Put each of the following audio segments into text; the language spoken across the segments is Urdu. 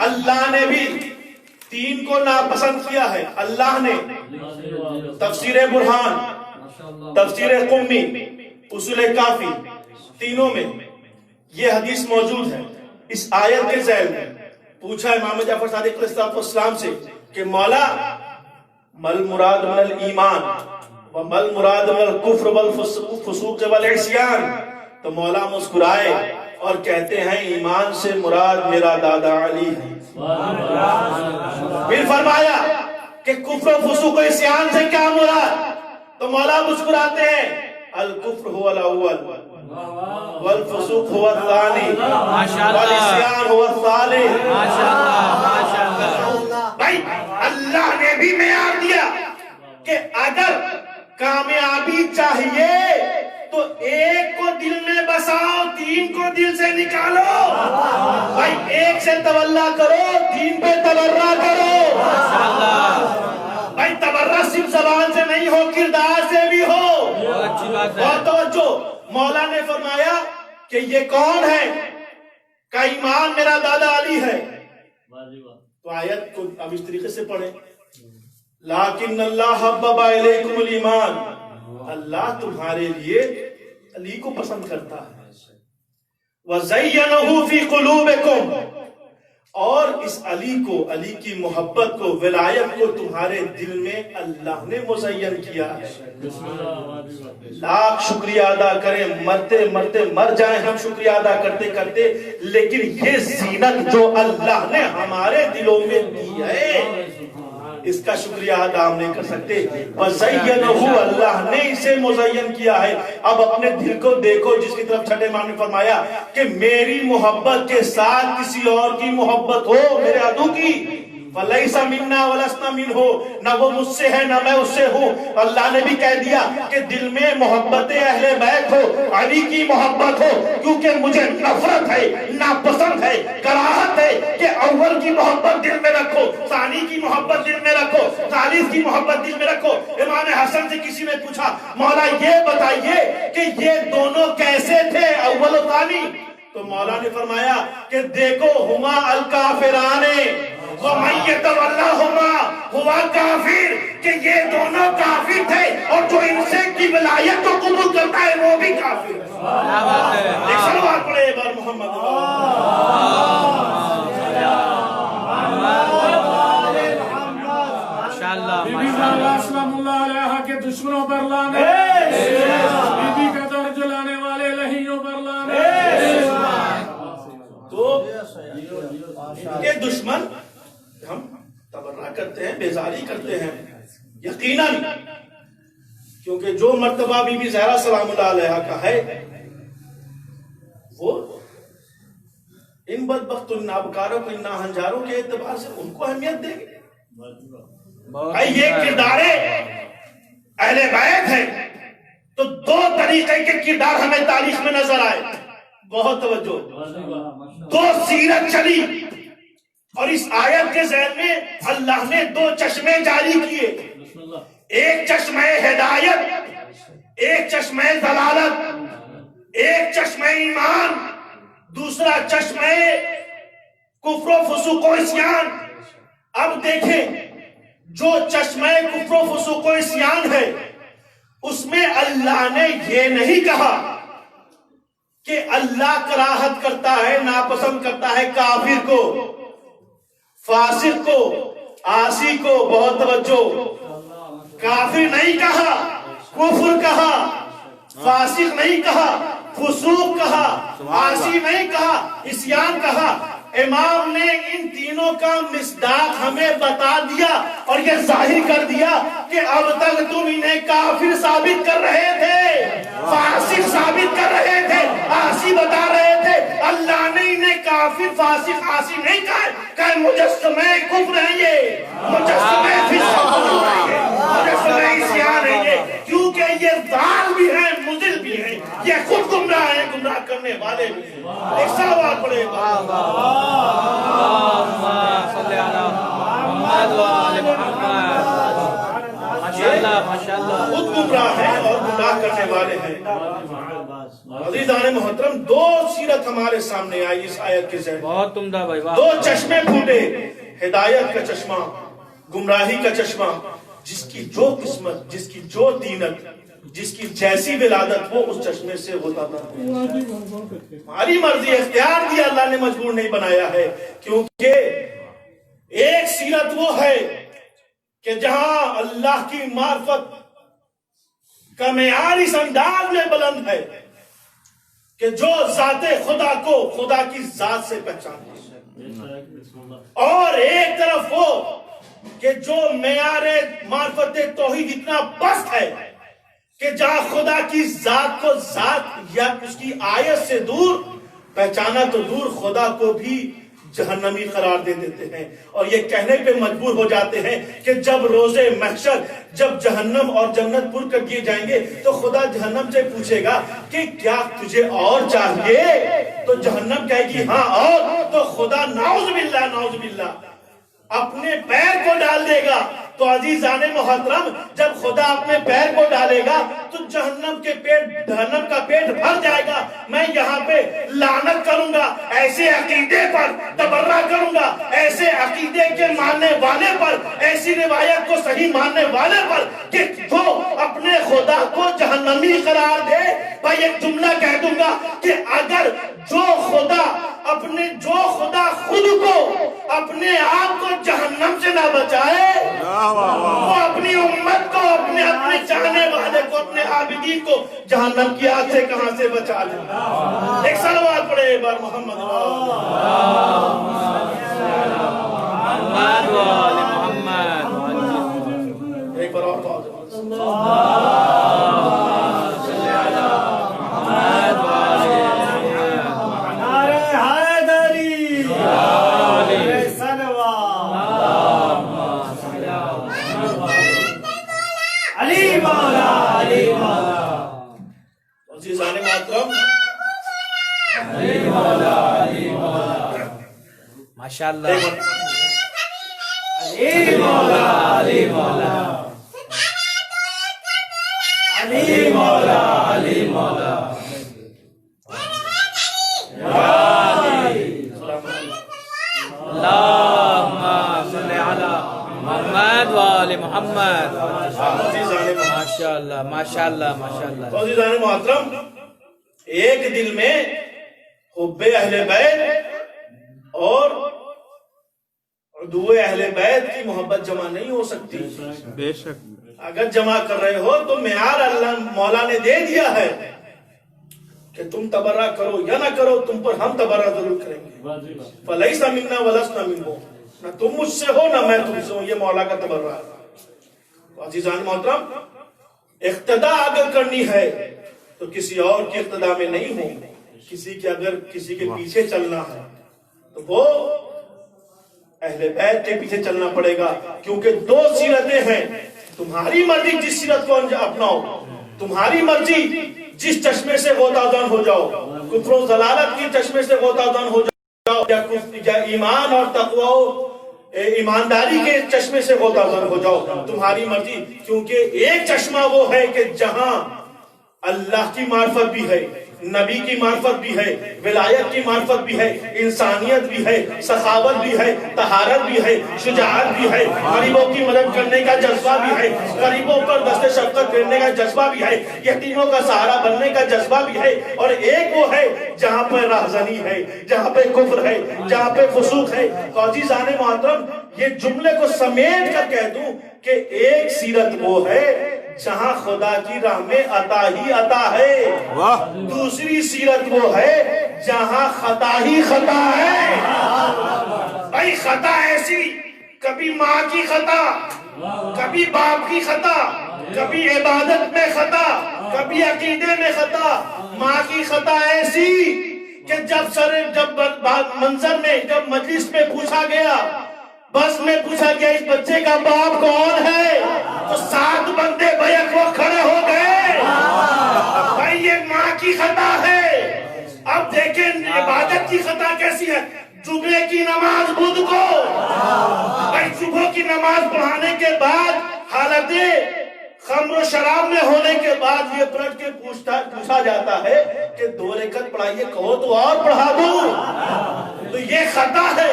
اللہ نے بھی تین کو ناپسند کیا ہے. اللہ نے تفسیر برہان، تفسیر قمی، اصول کافی، تینوں میں یہ حدیث موجود ہے. اس آیت کے ذیل میں پوچھا امام جعفر صادق علیہ السلام سے کہ مولا مل مراد من الایمان و مل مراد من الکفر والفسوق والعصیان. تو مولا مسکرائے اور کہتے ہیں ایمان سے مراد میرا دادا علی ہے. پھر فرمایا کہ کفر و فسوق و عصیان سے کیا مراد؟ تو مولا مسکراتے ہیں الکفر هو الاول والفسوق هو الثانی والعصیان هو الثالث. بھائی اللہ نے بھی معیار دیا کہ اگر کامیابی چاہیے تو ایک کو دل میں بساؤ، تین کو دل سے نکالو. بھائی ایک سے تولا کرو، تین پہ تبرہ کرو. بھائی تبرہ صرف زبان سے نہیں ہو، کردار سے بھی ہو. بہت توجہ. مولا نے فرمایا کہ یہ کون ہے؟ کا ایمان میرا دادا علی ہے. تو آیت کو اب اس طریقے سے پڑھیں، لیکن اللہ حبب الیکم الایمان، اللہ تمہارے لیے علی کو پسند کرتا ہے. وَزَيَّنَهُ فِي قُلُوبِكُمْ، اور اس علی کو، علی کی محبت کو، ولایت کو تمہارے دل میں اللہ نے مزین کیا ہے. لاکھ شکریہ ادا کریں، مرتے مرتے مر جائیں ہم شکریہ ادا کرتے کرتے، لیکن یہ زینت جو اللہ نے ہمارے دلوں میں دی ہے اس کا شکریہ ادا ہم نہیں کر سکتے. وَزَيَّنَهُ، اللہ نے اسے مزین کیا ہے. اب اپنے دل کو دیکھو جس کی طرف چھٹے امام نے فرمایا کہ میری محبت کے ساتھ کسی اور کی محبت ہو، میرے عدو کی، فَلَيْسَ مِنَّا وَلَسْنَا مِنْهُ، نہ وہ مجھ سے ہے نہ میں اس سے ہوں. اللہ نے بھی کہہ دیا کہ دل میں محبت اہل بیت ہو، علی کی محبت ہو، کیونکہ مجھے نفرت ہے، ناپسند ہے، کراہت ہے کہ اول کی محبت دل میں رکھو، ثانی کی محبت دل میں رکھو، ثالث کی محبت دل میں رکھو. امام حسن سے کسی نے پوچھا مولا یہ بتائیے کہ یہ دونوں کیسے تھے اول و ثانی؟ تو مولا نے فرمایا کہ دیکھو ہما الکافران وَمَن يَتَوَلَّهُمَا هُوَ کافر، کہ یہ دونوں کافر تھے اور جو ان سے کی ولایت کو قبول کرتا ہے وہ بھی کافر ہے. ایک صلوات پڑھے بار محمد. بی بی زہرا سلام اللہ علیہا کے دشمنوں پر لانے، بی بی کا درج لانے والے لہیوں پر لانے. تو یہ دشمن ہم تبرہ کرتے ہیں، بیزاری کرتے ہیں یقیناً، کیونکہ جو مرتبہ بی بی زہرا سلام اللہ علیہا کا ہے وہ ان بدبخت ان نابکاروں کو، ان ناہنجاروں کے اعتبار سے ان کو اہمیت دیں گے. یہ کردار اہل بیت ہے تو دو طریقے کے کردار ہمیں تاریخ میں نظر آئے. بہت توجہ. دو سیرت چلی اور اس آیت کے ذیل میں اللہ نے دو چشمے جاری کیے. ایک چشمہ ہدایت، ایک چشمہ ضلالت، ایک چشمہ ایمان، دوسرا چشمہ کفر و فسوق و عصیان. اب دیکھیں جو چشمہ کفر و فسوق و عصیان ہے اس میں اللہ نے یہ نہیں کہا کہ اللہ کراہت کرتا ہے، ناپسند کرتا ہے کافر کو، فاسق کو، عاصی کو. بہت توجہ. کافر نہیں کہا، کفر کہا، فاسق نہیں کہا، فسوق کہا، عاصی نہیں کہا، عصیان کہا. امام نے ان تینوں کا مصداق ہمیں بتا دیا اور یہ ظاہر کر دیا کہ اب تک تم انہیں کافر ثابت کر رہے تھے، فاسق ثابت کر رہے تھے، عاصی بتا رہے تھے. اللہ نے انہیں کافر، فاسق، عاصی نہیں کہا کہ مجسمہ کفر ہیں، یہ مجسمہ فسق ہیں، یہ مجسمہ عصیان ہیں، یہ کیونکہ یہ ضال بھی ہیں، مضل بھی ہیں، یہ خود گمراہ ہیں، گمراہ کرنے والے بھی ہیں. ایک صلوات پڑھے خود گمراہ ہے اور نگاہ کرنے والے ہیں۔ عزیزان محترم، دو سیرت ہمارے سامنے آئی اس آیت کے ذریعے۔ بہت عمدہ بھائی، دو چشمے پھوٹے، ہدایت کا چشمہ، گمراہی کا چشمہ، جس کی جو قسمت، جس کی جو دینت، جس کی جیسی ولادت وہ اس چشمے سے ہوتا تھا۔ ہماری مرضی، اختیار دیا اللہ نے، مجبور نہیں بنایا ہے، کیونکہ ایک سیرت وہ ہے کہ جہاں اللہ کی معرفت کا معیار اس انداز میں بلند ہے کہ جو ذات خدا کو خدا کی ذات سے پہچانتا، اور ایک طرف وہ کہ جو معیار معرفت توحید اتنا پست ہے کہ جہاں خدا کی ذات کو ذات یا اس کی آیت سے دور پہچانا تو دور، خدا کو بھی جہنمی قرار دے دیتے ہیں، اور یہ کہنے پہ مجبور ہو جاتے ہیں کہ جب روز محشر، جب جہنم اور جنت پر کر دیے جائیں گے تو خدا جہنم سے پوچھے گا کہ کیا تجھے اور چاہیے؟ تو جہنم کہے گی ہاں اور، تو خدا نعوذ باللہ اپنے پیر کو ڈال دے گا۔ تو عزیزان محترم، جب خدا اپنے پیر کو ڈالے گا تو جہنم کا پیٹ بھر جائے گا۔ میں یہاں پہ لعنت کروں گا ایسے عقیدے پر، تبرہ کروں گا ایسے عقیدے کے ماننے والے پر، ایسی روایت کو صحیح ماننے والے پر کہ جو اپنے خدا کو جہنمی قرار دے۔ بھائی ایک جملہ کہہ دوں گا کہ اگر جو خدا خود کو، اپنے آپ کو جہنم سے نہ بچائے، وہ اپنی امت کو، اپنے چاہنے والے کو، اپنے عابدین کو جہنم کی آگ سے کہاں سے بچا لے؟ ایک صلوات پڑھے ایک بار محمد ایک بار اور ماشاءاللہ، علی مولا، علی مولا، علی مولا، علی مولا، اللہم صلی علی محمد وآل محمد۔ ماشاءاللہ ماشاءاللہ ماشاءاللہ۔ عزیزان محترم، ایک دل میں حب اہل بیت اور عدو اہل بیت کی محبت جمع نہیں ہو سکتی۔ بے شک، اگر جمع کر رہے ہو تو معیار اللہ مولا نے دے دیا ہے کہ تم تبرہ کرو یا نہ کرو، تم پر ہم تبرہ ضرور کریں گے۔ فَلَيْسَ مِنَّا وَلَسْنَا مِنْهُ، نہ تم مجھ سے ہو نہ میں تم سے ہوں، یہ مولا کا تبرہ ہے۔ عزیزان محترم، اقتداء اگر کرنی ہے تو کسی اور کی اقتداء میں نہیں ہو، اگر کسی کے پیچھے چلنا ہے تو وہ اہل بیت کے پیچھے چلنا پڑے گا، کیونکہ دو سیرتیں ہیں۔ تمہاری مرضی جس سیرت کو اپناؤ، تمہاری مرضی جس چشمے سے غوطہ ہو جاؤ، کفر و ضلالت کی چشمے سے غوطہ ہو جاؤ، یا ایمان اور تقوی ایمانداری کے چشمے سے غوطہ ہو جاؤ، تمہاری مرضی، کیونکہ ایک چشمہ وہ ہے کہ جہاں اللہ کی معرفت بھی ہے، نبی کی معرفت بھی ہے، ولایت کی معرفت بھی ہے، انسانیت بھی ہے، سخاوت بھی ہے، طہارت بھی ہے، شجاعت بھی ہے، غریبوں کی مدد کرنے کا جذبہ بھی ہے، غریبوں پر دست شفقت کرنے کا جذبہ بھی ہے، یتیموں کا سہارا بننے کا جذبہ بھی ہے، اور ایک وہ ہے جہاں پہ راہزنی ہے، جہاں پہ کفر ہے، جہاں پہ فسوق ہے۔ تو عزیزان محترم، یہ جملے کو سمیٹ کر کہہ دوں کہ ایک سیرت وہ ہے جہاں خدا کی راہ میں عطا ہی عطا ہے، دوسری سیرت وہ ہے جہاں خطا ہی خطا ہے۔ بھائی خطا ایسی، کبھی ماں کی خطا، کبھی باپ کی خطا، کبھی عبادت میں خطا، کبھی عقیدے میں خطا۔ ماں کی خطا ایسی کہ جب منظر میں، جب مجلس میں پوچھا گیا، بس میں پوچھا گیا اس بچے کا باپ کون ہے، تو 7 بندے بیک وہ کھڑے ہو گئے۔ بھائی یہ ماں کی خطا ہے۔ اب دیکھیں عبادت کی خطا کیسی ہے۔ جمعے کی نماز بدھ کو، بھائی صبح کی نماز پڑھانے کے بعد حالت خمر و شراب میں ہونے کے بعد یہ پلٹ کے پوچھا جاتا ہے کہ 2 رکعت پڑھائیے، کہو تو اور پڑھا دوں، تو یہ خطا ہے۔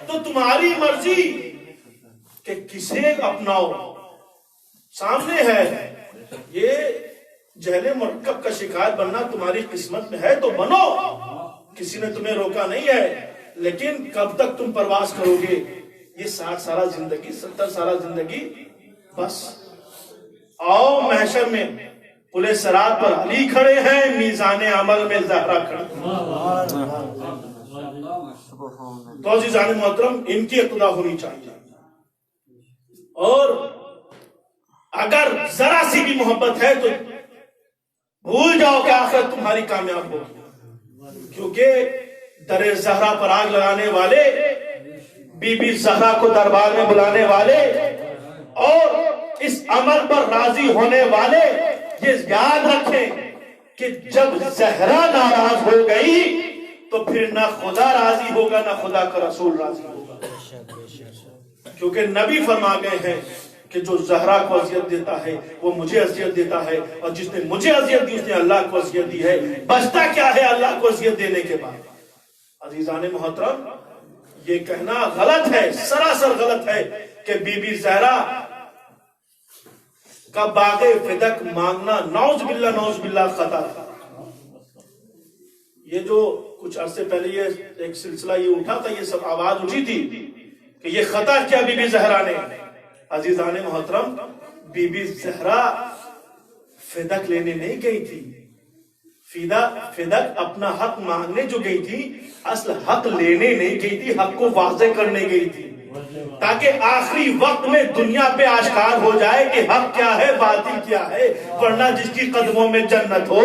تو تمہاری مرضی کہ کسے اپناؤ، سامنے ہے۔ یہ جہل مرکب کا شکار بننا تمہاری قسمت میں ہے تو بنو، کسی نے تمہیں روکا نہیں ہے، لیکن کب تک تم پرواز کرو گے؟ یہ 60 سالہ زندگی، 70 سالہ زندگی، بس آؤ محشر میں پلے صراط پر علی کھڑے ہیں، میزان عمل میں زہرا کھڑے ہیں۔ تو عزیزان محترم، ان کی اقتدا ہونی چاہیے، اور اگر ذرا سی بھی محبت ہے تو بھول جاؤ کہ آخرت تمہاری کامیاب ہوگی، کیونکہ در زہرا پر آگ لگانے والے، بی بی زہرا کو دربار میں بلانے والے اور اس عمل پر راضی ہونے والے یہ یاد رکھیں کہ جب زہرا ناراض ہو گئی تو پھر نہ خدا راضی ہوگا نہ خدا کا رسول راضی ہوگا، کیونکہ نبی فرما گئے ہیں کہ جو زہرا کو اذیت دیتا ہے وہ مجھے اذیت دیتا ہے، اور جس نے مجھے اذیت دی اس نے اللہ کو اذیت دی ہے۔ بچتا کیا ہے اللہ کو اذیت دینے کے بعد؟ عزیزان محترم، یہ کہنا غلط ہے، سراسر غلط ہے کہ بی بی زہرا کا باغ فدق مانگنا نعوذ باللہ خطا تھا۔ یہ جو کچھ عرصے پہلے یہ ایک سلسلہ یہ اٹھا تھا، یہ سب آواز اٹھی تھی کہ یہ خطا کیا بی بی زہرا نے۔ عزیزان محترم، بی بی زہرا فدق لینے نہیں گئی تھی، فدق اپنا حق مانگنے جو گئی تھی، اصل حق لینے نہیں گئی تھی، حق کو واضح کرنے گئی تھی، تاکہ آخری وقت میں دنیا پہ آشکار ہو جائے کہ حق کیا ہے باطل کیا ہے۔ ورنہ جس کی قدموں میں جنت ہو،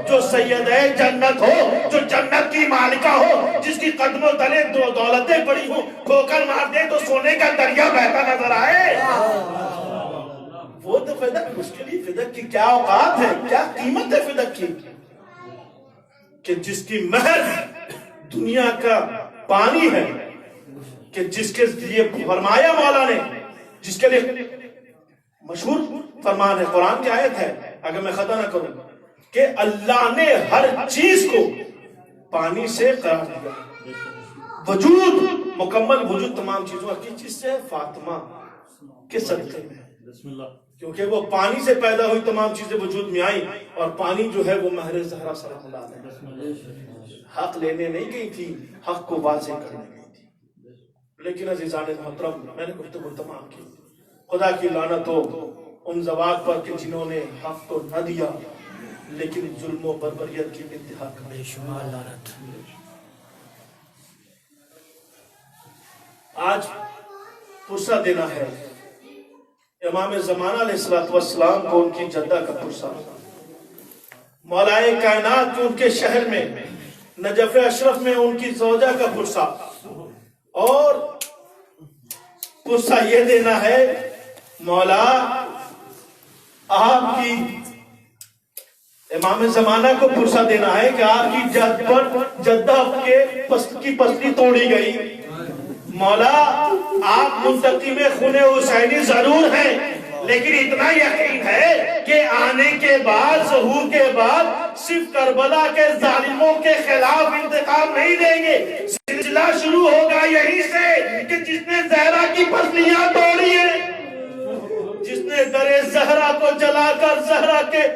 جو سید ہے جنت ہو، جو جنت کی مالکہ ہو، جس کی قدموں تلے دو دولتیں پڑی ہوں، ٹھوکر مار دے تو سونے کا دریا بہتا نظر آئے، وہ تو فدق مشکل ہی۔ فدق کی کیا اوقات ہے، کیا قیمت ہے فدق کی، کہ جس کی مہر دنیا کا پانی ہے، کہ جس کے لیے فرمایا مولا نے، جس کے لیے مشہور فرمان ہے، قرآن کی آیت ہے اگر میں خطا نہ کروں، کہ اللہ نے ہر چیز کو پانی سے قرار دیا، وجود مکمل وجود تمام چیزوں کی چیز سے فاطمہ کے صدقے میں، کیونکہ وہ پانی سے پیدا ہوئی تمام چیزیں وجود میں آئیں، اور پانی جو ہے وہ مہر زہرا سلام اللہ علیہ، حق لینے نہیں گئی تھی، حق کو واضح کرنے گئی تھی۔ لیکن عزیزان محترم، میں نے گفتگو تمام کی، خدا کی لعنت ہو ان زوات پر کہ جنہوں نے حق تو نہ دیا لیکن ظلم و بربریت کی انتہا کا بے شمار لعنت۔ آج پرسہ دینا ہے امام زمانہ علیہ السلام کو ان کی جدہ کا پرسہ، مولائے کائنات کو ان کے شہر میں نجف اشرف میں ان کی زوجہ کا پرسہ، اور پرسہ یہ دینا ہے مولا آپ کی، امام زمانہ کو پرسہ دینا ہے کہ آپ کی جد پر جدہ کی پسلی توڑی گئی، مولا آپ منتقم خون حسینی ضرور ہیں، لیکن اتنا یقین ہے کہ آنے کے بعد، ظہور کے بعد صرف کربلا کے ظالموں کے خلاف انتقام نہیں دیں گے، سلسلہ شروع ہوگا یہیں سے کہ جس نے زہرا کی پسلیاں توڑی ہیں، جس نے در زہرا کو جلا کر زہرا کے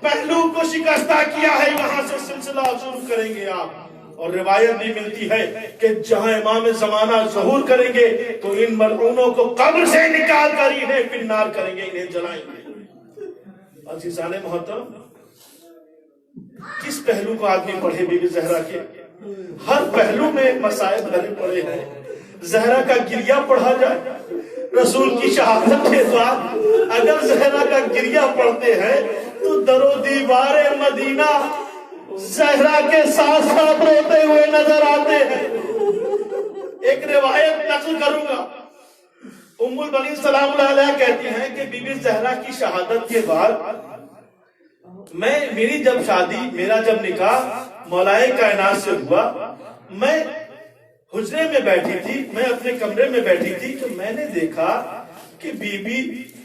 پہلو کو شکستہ کیا ہے، وہاں سے سلسلہ شروع کریں گے آپ۔ اور روایت بھی ملتی ہے کہ جہاں امام زمانہ ظہور کریں گے تو ان ملعونوں کو قبر سے نکال کر انہیں پھر نار کریں گے، انہیں جلائیں گے۔ عزیزان محترم، کس پہلو کو آدمی پڑھے بی بی زہرا کے؟ ہر پہلو میں مسائل بھرے پڑے ہیں۔ زہرا کا گریہ پڑھا جائے، رسول کی شہادت کے بعد اگر زہرا کا گریہ پڑھتے ہیں تو در و دیوار مدینہ زہرا کے ساتھ ساتھ روتے ہوئے نظر آتے ہیں۔ ایک روایت نقل کروں گا، ام البنین سلام اللہ علیہ کہتی ہیں کہ بی بی زہرا کی شہادت کے بعد میرا جب نکاح مولائے کائنات سے ہوا، میں حجرے میں بیٹھی تھی، میں اپنے کمرے میں بیٹھی تھی، کہ میں نے دیکھا کہ بی بی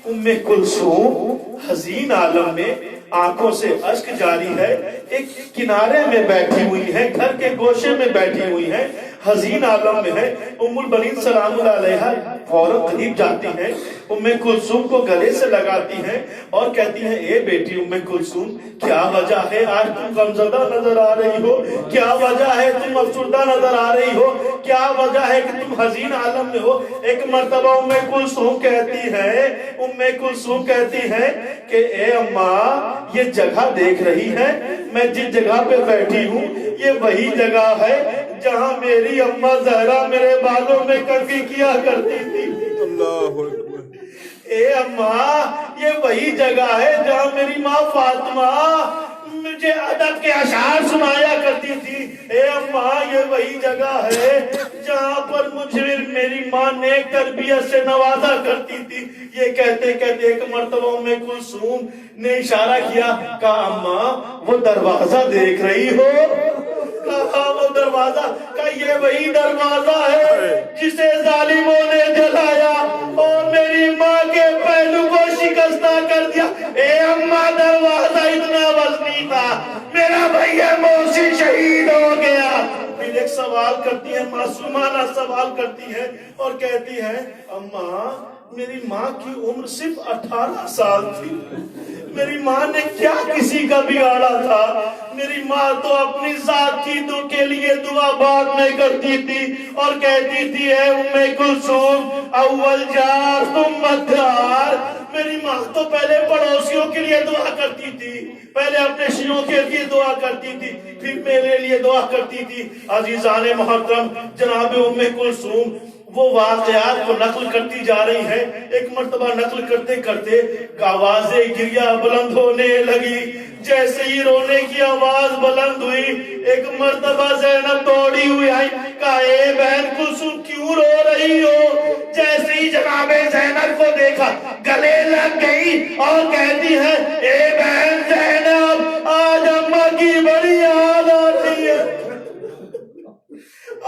ام کلثوم حزین عالم میں آنکھوں سے اشک جاری ہے، ایک کنارے میں بیٹھی ہوئی ہے، گھر کے گوشے میں بیٹھی ہوئی ہے، حزین عالم میں ہے۔ ام البنین سلام اللہ علیہا فوراً قریب جاتی ہیں، ام کلثوم کو گلے سے لگاتی ہیں اور کہتی ہیں اے بیٹی ام کلثوم، کیا وجہ ہے آج تم غمزدہ نظر آ رہی ہو؟ کیا وجہ ہے تم افسردہ نظر آ رہی ہو؟ کیا وجہ ہے کہ تم حزین عالم میں ہو؟ ایک مرتبہ ام کلثوم کہتی ہے کہ اے اماں، یہ جگہ دیکھ رہی ہے، میں جس جگہ پہ بیٹھی ہوں یہ وہی جگہ ہے جہاں میری اماں زہرا میرے بالوں میں کنگھی کیا کرتی تھی۔ اللہ اکبر۔ اے اماں، یہ وہی جگہ ہے جہاں میری ماں فاطمہ مجھے ادب کے اشعار سنایا کرتی تھی۔ اے اماں، یہ وہی جگہ ہے جہاں پر مجھے میری ماں نیک تربیت سے نوازا کرتی تھی۔ یہ کہتے کہتے ایک مرتبہ میں کلثوم نے اشارہ کیا، کہا اماں وہ دروازہ دیکھ رہی ہو؟ کہا وہ دروازہ، کہا یہ وہی دروازہ ہے جسے ظالموں نے جلایا اور میری ماں کے پہلو کو شکستہ کر دیا۔ اے اماں، دروازہ اتنا وزنی تھا، میرا بھیا محسن شہید ہو گیا۔ پھر ایک سوال کرتی ہے، معصومانہ سوال کرتی ہے اور کہتی ہے اماں، میری ماں کی عمر صرف 18 سال تھی، میری ماں نے کیا کسی کا بگاڑا تھا؟ میری ماں تو اپنی ذات کی دو کے لیے دعا بعد میں کرتی تھی اور کہتی تھی اے ام کلثوم، اول جار ثم الدار۔ میری ماں تو پہلے پڑوسیوں کے لیے دعا کرتی تھی، پہلے اپنے شیعوں کے لیے دعا کرتی تھی، پھر میرے لیے دعا کرتی تھی۔ عزیزان محترم، جناب ام کلثوم وہ واقعات کو نقل کرتی جا رہی ہے۔ ایک مرتبہ نقل کرتے کرتے آوازیں گریہ بلند ہونے لگی۔ جیسے ہی رونے کی آواز بلند ہوئی، ایک مرتبہ زینب دوڑی ہوئی آئی، کہا اے بہن کلثوم کیوں رو رہی ہو؟ جیسے ہی جناب زینب کو دیکھا گلے لگ گئی اور کہتی ہے اے بہن زینب، آج اماں کی بڑی یاد آ رہی ہے،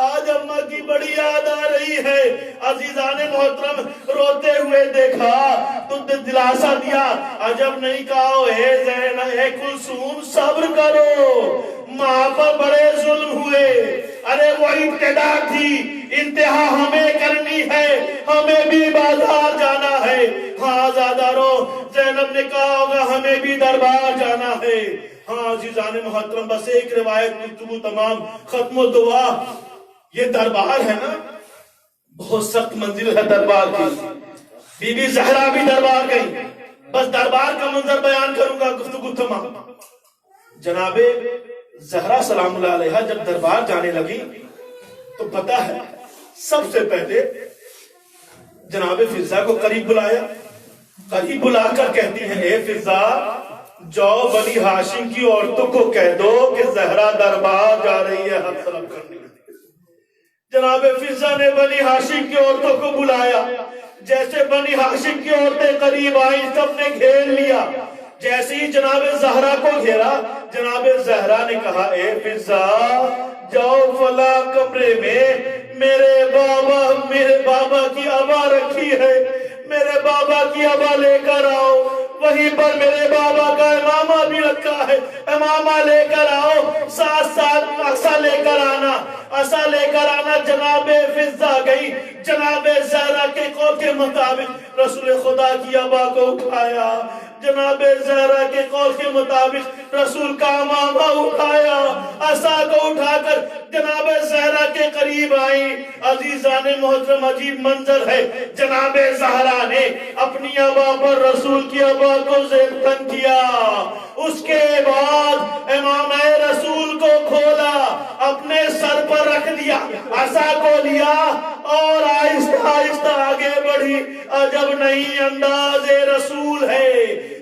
آج اماں کی بڑی یاد آ رہی ہے۔ عزیزان محترم، روتے ہوئے دیکھا تو دلاسا دیا، عجب نہیں کہا اے زینب، اے کلثوم صبر کرو، ماں پر بڑے ظلم ہوئے، ارے وہ ابتدا تھی، انتہا ہمیں کرنی ہے، ہمیں بھی بازار جانا ہے۔ ہاں زادارو، زینب نے کہا ہوگا ہمیں بھی دربار جانا ہے۔ ہاں عزیزان محترم، بس ایک روایت گفتگو تمام، ختم و دعا۔ یہ دربار ہے نا، بہت سخت منزل ہے دربار کی۔ بی بی زہرا بھی دربار گئی، بس دربار کا منظر بیان کروں گا، گفتگو تمام۔ جناب زہرا سلام اللہ علیہا جب دربار جانے لگی تو پتہ ہے سب سے پہلے جناب فضہ کو قریب بلایا، قریب بلا کر کہتی ہیں اے فضہ، جاؤ بنی ہاشم کی عورتوں کو کہہ دو کہ زہرا دربار جا رہی ہے حق طلب کرنے۔ جناب فضہ نے بنی ہاشم کی عورتوں کو بلایا، جیسے بنی ہاشم کی عورتیں قریب آئیں سب نے گھیر لیا۔ جیسے ہی جناب زہرا کو گھیرا، جناب زہرا نے کہا اے فضہ، جاؤ فلاں کمرے میں میرے بابا کی عبا رکھی ہے، میرے بابا کی عبا لے کر آؤ، وہیں پر میرے بابا کا امامہ بھی رکھا ہے، امامہ لے کر آؤ، ساتھ ساتھ عصا لے کر آنا، عصا لے کر آنا۔ جناب فضہ گئی، جناب زہرا کے قول کے مطابق رسول خدا کی عبا کو اٹھایا، جناب زہرا کے قول کے مطابق رسول کا امامہ اٹھایا، عصا کو اٹھا کر جناب زہرا کے قریب آئی۔ عزیزان محترم، عجیب منظر ہے، جناب زہرا نے اپنی عبا پر رسول کی عبا کو زیر تن کیا، اس کے بعد امام رسول کو کھولا، اپنے سر پر رکھ دیا، عصا کو لیا اور آہستہ آہستہ آگے بڑھی۔ عجب نہیں انداز رسول ہے،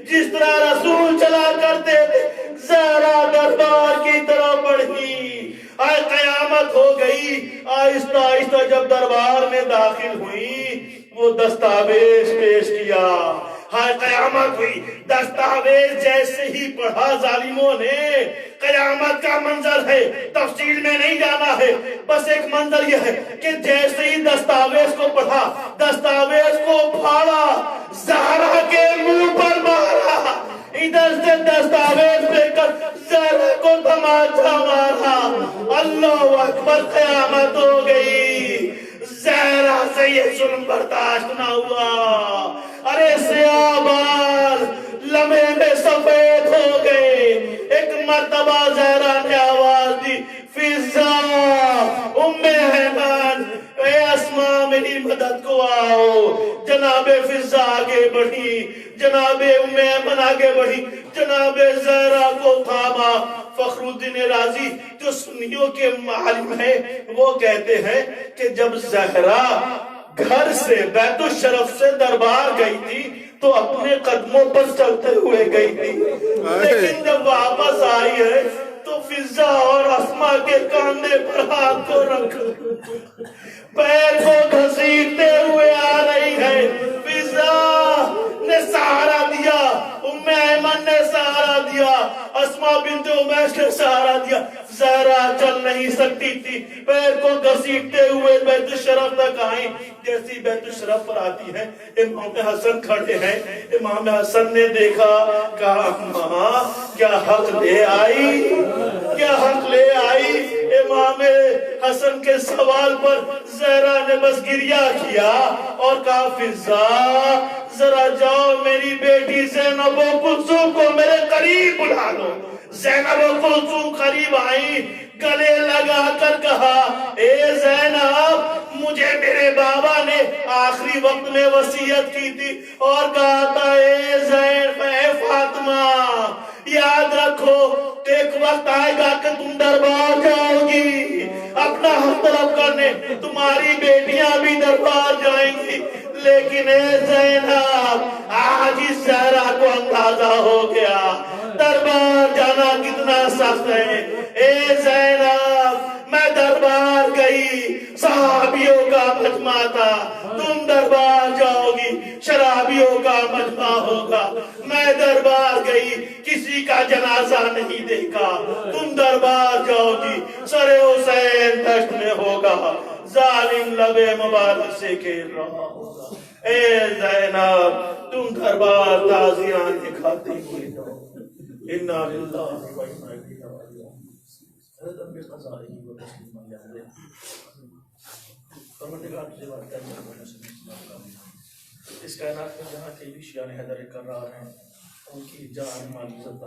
جس طرح رسول چلا کرتے تھے، زہرا دربار کی طرح بڑھی۔ آئے قیامت ہو گئی، آہستہ آہستہ جب دربار میں داخل ہوئی، وہ دستاویز پیش کیا۔ ہائے قیامت ہوئی، دستاویز جیسے ہی پڑھا ظالموں نے، قیامت کا منظر ہے، تفصیل میں نہیں جانا ہے، بس ایک منظر یہ ہے کہ جیسے ہی دستاویز کو پڑھا، دستاویز کو پھاڑا، زہرا کے منہ پر مارا، ادھر سے دستاویز لے کر زہرا کو تماچا مارا، اللہ اکبر، قیامت ہو گئی، زہرا سے یہ ظلم برداشت نہ ہوا، ارے سیاہ بال لمحے میں سفید ہو گئے، ایک مرتبہ زہرا نے آواز دی، فضا، ام ایمن، اے اسماء میری مدد کو آؤ، جناب فضا آگے بڑھی، جناب ام ایمن آگے بڑھی، جناب زہرا کو تھاما۔ فخر الدین رازی جو سنیوں کے معلم ہیں وہ کہتے ہیں کہ جب زہرا گھر سے بیت الشرف سے دربار گئی تھی تو اپنے قدموں پر چلتے ہوئے گئی تھی، لیکن جب واپس آئی ہے تو فضا اور اسماء کے کاندھے پر ہاتھ کو رکھ پیر کو گھسیٹتے ہوئے آ رہی ہے، فضا نے سہارا دیا، ام ایمن نے سہارا دیا، اسماء بنت امیش نے سہارا دیا، زہرا چل نہیں سکتی تھی، پیر کو گھسیٹتے ہوئے بیت الشرف تک آئی، جیسی بیت الشرف پر آتی ہے امام حسن کھڑے ہیں، امام حسن نے دیکھا، کہا ماں کیا حق لے آئی، کیا حق لے آئی؟ امام حسن کے سوال پر زہرا نے بس گریہ کیا اور کہا فضا ذرا جاؤ میری بیٹی زینب و کلثوم کو میرے قریب بلا لو۔ زینب و کلثوم قریب آئی، گلے لگا کر کہا اے زینب مجھے میرے بابا نے آخری وقت میں وصیت کی تھی اور کہا تھا اے زینب اے فاطمہ یاد رکھو ایک وقت آئے گا کہ تم دربار جاؤ گی، اپنا حق طلب کرنے تمہاری بیٹیاں بھی دربار جائیں گی، لیکن اے زینب آج اس زہرا کو اندازہ ہو گیا دربار جانا کتنا سخت ہے۔ اے زینب میں دربار گئی، صحابیوں کا مجمع تھا، تم دربار جاؤ گی شرابیوں کا مجمع ہوگا، میں دربار گئی کسی کا جنازہ نہیں دیکھا، تم دربار جاؤ گی سر حسین دشت میں ہوگا، ظالم لبے مبارک سے کھیل رہا ہوگا۔ اے زینب تم دربار تازیاں دکھاتی ہوئی جاؤ، انا للہ و انا الیہ راجعون، رضا بقضائہ و تسلیم علیہ۔ پروردگار تجھے بات کرنے والے اس کائنات میں جہاں کے بھی شیعہ حیدر کرار ہیں ان کی جان مال عزت